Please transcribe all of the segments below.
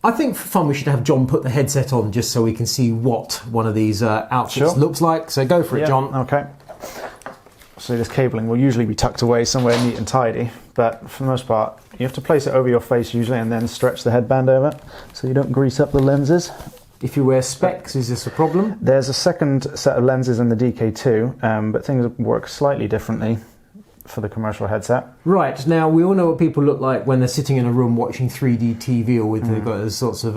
I think for fun we should have John put the headset on just so we can see what one of these outfits looks like. So go for it, John. Okay. So this cabling will usually be tucked away somewhere neat and tidy, but for the most part you have to place it over your face usually and then stretch the headband over so you don't grease up the lenses. If you wear specs, is this a problem? There's a second set of lenses in the DK2, but things work slightly differently for the commercial headset. Right, now we all know what people look like when they're sitting in a room watching 3D TV or they've got those sorts of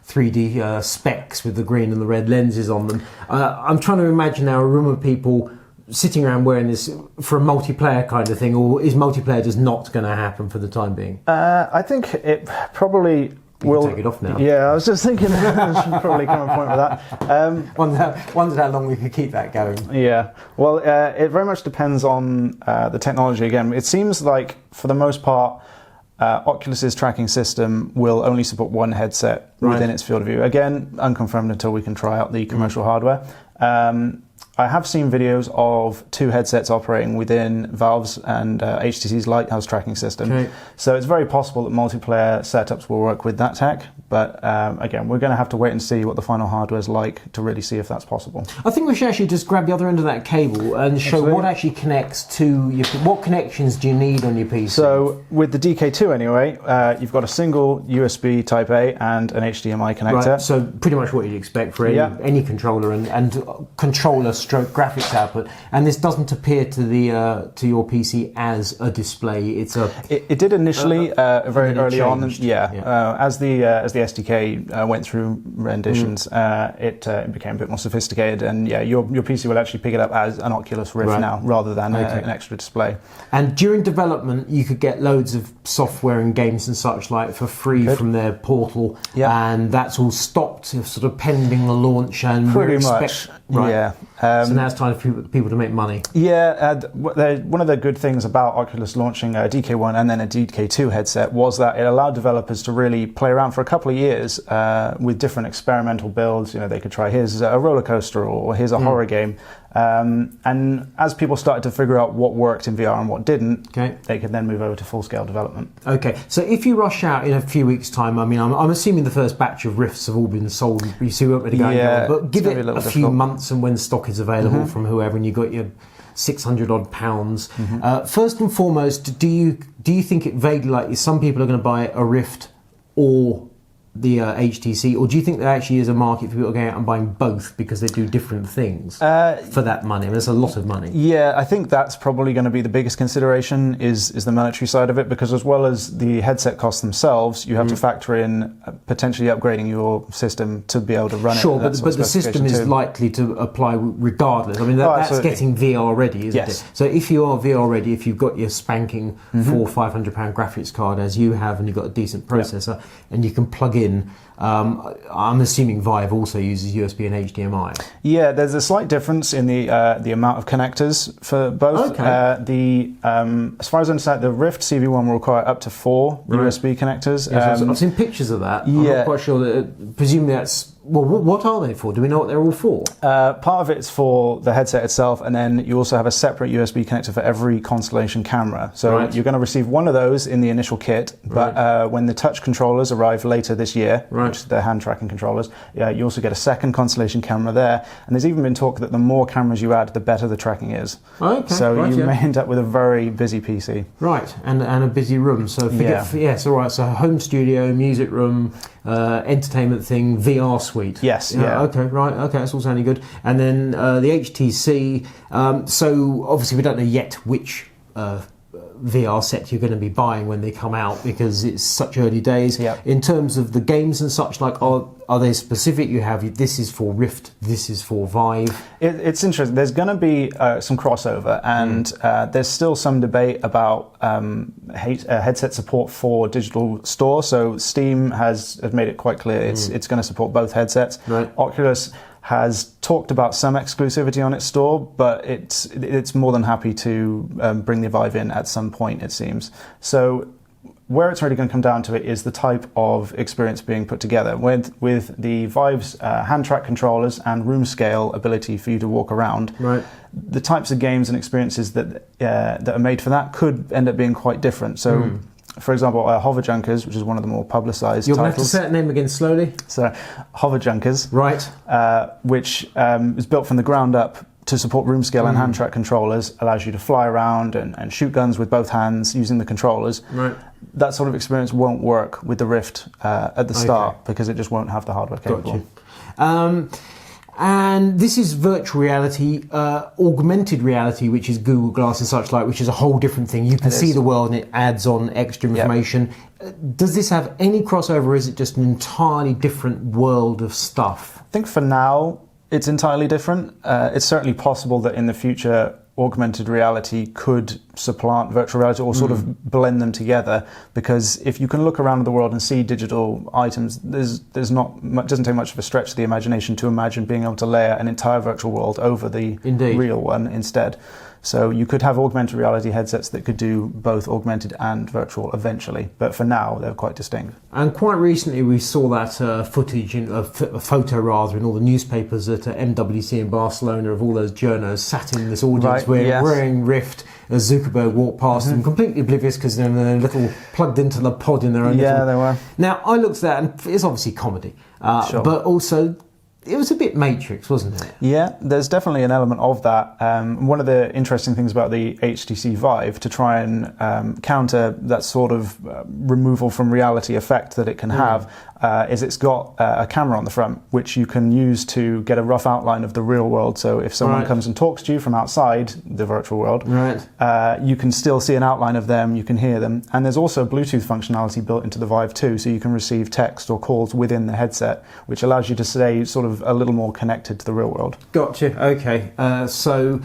3D specs with the green and the red lenses on them. I'm trying to imagine now a room of people sitting around wearing this for a multiplayer kind of thing, or is multiplayer just not going to happen for the time being? I think it probably... We'll take it off now. Yeah, I was just thinking I should probably come to a point with that. Wondered how long we could keep that going. Yeah, well, it very much depends on the technology. Again, it seems like for the most part, Oculus's tracking system will only support one headset within its field of view. Again, unconfirmed until we can try out the commercial hardware. I have seen videos of two headsets operating within Valve's and HTC's Lighthouse tracking system. Okay. So it's very possible that multiplayer setups will work with that tech. But again, we're going to have to wait and see what the final hardware is like to really see if that's possible. I think we should actually just grab the other end of that cable and show what actually connects to your... What connections do you need on your PC? So with the DK2 anyway, you've got a single USB Type A and an HDMI connector. Right, so pretty much what you'd expect for any controller and controller stroke graphics output. And this doesn't appear to the to your PC as a display. It's a... It did initially very early on. As the SDK went through renditions, it became a bit more sophisticated, and your PC will actually pick it up as an Oculus Rift now, rather than an extra display. And during development, you could get loads of software and games and such like for free from their portal, and that's all stopped, sort of pending the launch. And pretty much, so now it's time for people to make money. Yeah, one of the good things about Oculus launching a DK1 and then a DK2 headset was that it allowed developers to really play around for a couple of years with different experimental builds. You know, they could try here's a roller coaster or here's a horror game. And as people started to figure out what worked in VR and what didn't, they could then move over to full-scale development. Okay, so if you rush out in a few weeks' time, I mean, I'm assuming the first batch of Rifts have all been sold, you see where they're going, but give it a few months and when stock is available from whoever, and you've got your £600 odd pounds. First and foremost, do you think it vaguely likely some people are going to buy a Rift or the HTC, or do you think there actually is a market for people going out and buying both because they do different things for that money? I mean, there's a lot of money. Yeah, I think that's probably going to be the biggest consideration is the monetary side of it, because as well as the headset costs themselves, you have to factor in potentially upgrading your system to be able to run it. Sure, but the system is likely to apply regardless. I mean, that's getting VR ready, isn't it? So if you are VR ready, if you've got your spanking £400-500 graphics card as you have, and you've got a decent processor, and you can plug in. I'm assuming Vive also uses USB and HDMI. Yeah, there's a slight difference in the amount of connectors for both. Okay. As far as I understand, the Rift CV1 will require up to 4 USB connectors. Yes, I've seen pictures of that. I'm not quite sure that. Presumably that's. Well, what are they for? Do we know what they're all for? Part of it's for the headset itself, and then you also have a separate USB connector for every Constellation camera. So you're going to receive one of those in the initial kit, but when the touch controllers arrive later this year, which they're hand tracking controllers, you also get a second Constellation camera there. And there's even been talk that the more cameras you add, the better the tracking is. Okay. So you may end up with a very busy PC. Right, and a busy room. So yes, all right. So home studio, music room, entertainment thing, VR suite. Yes. Okay. Right. Okay. That's all sounding good. And then the HTC. So obviously we don't know yet which VR set you're going to be buying when they come out, because it's such early days. In terms of the games and such, like are they specific? You have this is for Rift, this is for Vive. It's interesting. There's going to be some crossover, and there's still some debate about headset support for digital store. So Steam has made it quite clear it's going to support both headsets. Oculus has talked about some exclusivity on its store, but it's more than happy to bring the Vive in at some point, it seems. So where it's really going to come down to it is the type of experience being put together. With the Vive's hand track controllers and room scale ability for you to walk around, the types of games and experiences that are made for that could end up being quite different. So For example, Hoverjunkers, which is one of the more publicised titles. You're going to have to say that name again slowly. So, Hoverjunkers, right, which is built from the ground up to support room scale and hand track controllers, allows you to fly around and shoot guns with both hands using the controllers. Right. That sort of experience won't work with the Rift at the start because it just won't have the hardware capable. And this is virtual reality, augmented reality, which is Google Glass and such like, which is a whole different thing. You can see the world and it adds on extra information. Does this have any crossover, or is it just an entirely different world of stuff? I think for now, it's entirely different. It's certainly possible that in the future, augmented reality could supplant virtual reality or sort of blend them together, because if you can look around the world and see digital items, there's not much, doesn't take much of a stretch of the imagination to imagine being able to layer an entire virtual world over the real one instead. So you could have augmented reality headsets that could do both augmented and virtual eventually, but for now they're quite distinct. And quite recently we saw that footage, a photo rather, in all the newspapers at MWC in Barcelona of all those journos sat in this audience wearing Rift as Zuckerberg walked past them, completely oblivious because they're little plugged into the pod in their own little... they were. Now, I looked at that and it's obviously comedy, but also... It was a bit Matrix, wasn't it? Yeah, there's definitely an element of that. One of the interesting things about the HTC Vive, to try and counter that sort of removal from reality effect that it can have, is it's got a camera on the front, which you can use to get a rough outline of the real world. So if someone comes and talks to you from outside the virtual world, you can still see an outline of them, you can hear them. And there's also Bluetooth functionality built into the Vive too, so you can receive text or calls within the headset, which allows you to stay sort of a little more connected to the real world. Gotcha. Okay. So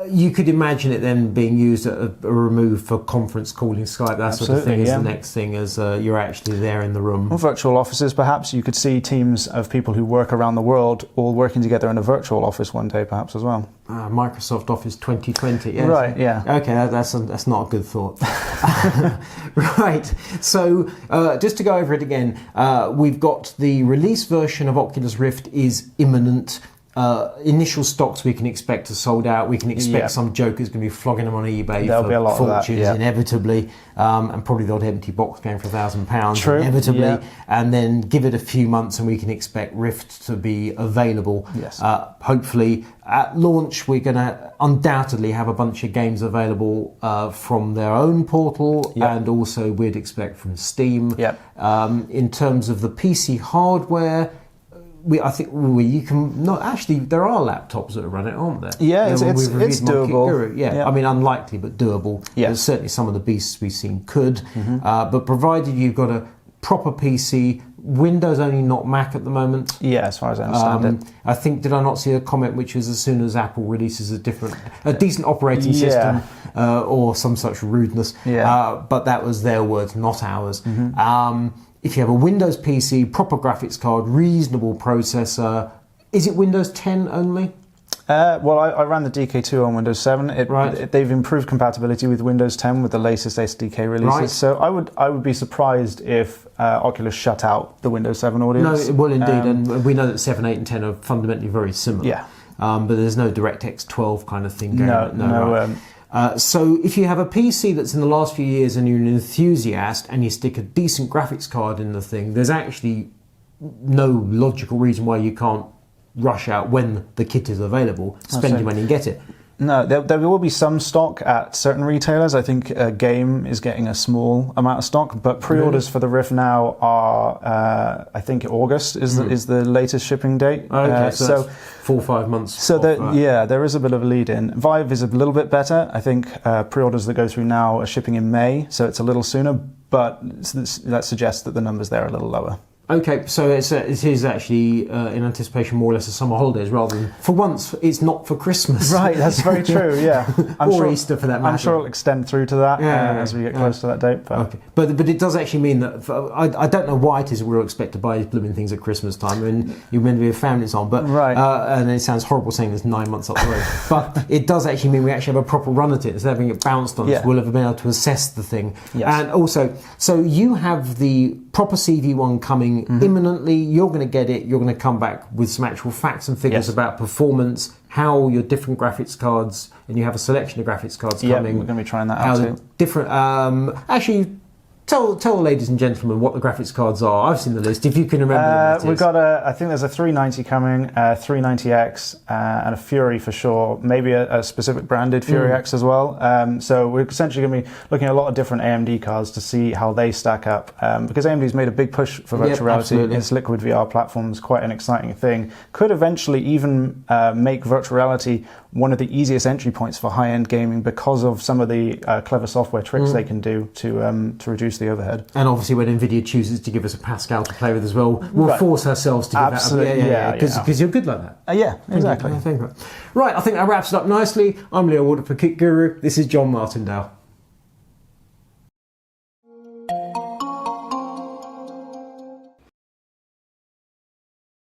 you could imagine it then being used at a remove for conference calling, Skype, that sort of thing is the next thing, as you're actually there in the room. Well, virtual offices, perhaps. You could see teams of people who work around the world all working together in a virtual office one day, perhaps, as well. Microsoft Office 2020, yes. Right, yeah. Okay, that's not a good thought. Right, so just to go over it again, we've got the release version of Oculus Rift is imminent. Initial stocks we can expect are sold out. We can expect some joker's going to be flogging them on eBay for fortunes, inevitably, and probably the odd empty box going for £1,000, inevitably. And then give it a few months and we can expect Rift to be available. Yes. Hopefully at launch we're going to undoubtedly have a bunch of games available from their own portal, and also we'd expect from Steam. In terms of the PC hardware, I think you can not actually. There are laptops that run it, aren't there? Yeah, it's doable. I mean, unlikely but doable. There's certainly some of the beasts we've seen could, but provided you've got a proper PC, Windows only, not Mac at the moment. Yeah, as far as I understand it. I think, did I not see a comment which was as soon as Apple releases a decent operating system or some such rudeness? But that was their words, not ours. If you have a Windows PC, proper graphics card, reasonable processor, is it Windows 10 only? Well, I ran the DK2 on Windows 7. They've improved compatibility with Windows 10 with the latest SDK releases. So I would be surprised if Oculus shut out the Windows 7 audience. No, it will indeed, and we know that 7, 8 and 10 are fundamentally very similar. But there's no DirectX 12 kind of thing going on. No. So if you have a PC that's in the last few years and you're an enthusiast and you stick a decent graphics card in the thing, there's actually no logical reason why you can't rush out when the kit is available, spend your money and get it. No, there will be some stock at certain retailers. I think Game is getting a small amount of stock, but pre-orders for the Rift now are, I think August is the latest shipping date. Okay, so that's 4 or 5 months. So there is a bit of a lead in. Vive is a little bit better. I think pre-orders that go through now are shipping in May, so it's a little sooner, but that suggests that the numbers there are a little lower. Okay, so it is actually in anticipation more or less of summer holidays rather than, for once, it's not for Christmas. Right, that's very true, yeah. Or Easter for that matter. I'm sure it'll extend through to that as we get close to that date. But it does actually mean that, I don't know why it is we're expected to buy these blooming things at Christmas time. I mean, you're meant to be a family's on, but and it sounds horrible saying there's 9 months up the road. But it does actually mean we actually have a proper run at it. Instead of having it bounced on us, we'll have been able to assess the thing. Yes. And also, so you have the proper CV1 coming imminently. You're going to get it. You're going to come back with some actual facts and figures about performance, how your different graphics cards, and you have a selection of graphics cards coming. We're going to be trying that out too. Different. Actually, Tell ladies and gentlemen what the graphics cards are. I've seen the list. If you can remember, we've got I think there's a 390 coming, 390X, and a Fury for sure. Maybe a specific branded Fury X as well. So we're essentially going to be looking at a lot of different AMD cards to see how they stack up. Because AMD's made a big push for virtual reality. Absolutely. Its Liquid VR platform is quite an exciting thing. Could eventually even make virtual reality one of the easiest entry points for high-end gaming because of some of the clever software tricks they can do to reduce the overhead. And obviously when NVIDIA chooses to give us a Pascal to play with as well, we'll force ourselves to give Absolutely, that. Because you're good like that. Yeah, exactly. Right, I think that wraps it up nicely. I'm Leo Walder for Kit Guru. This is John Martindale.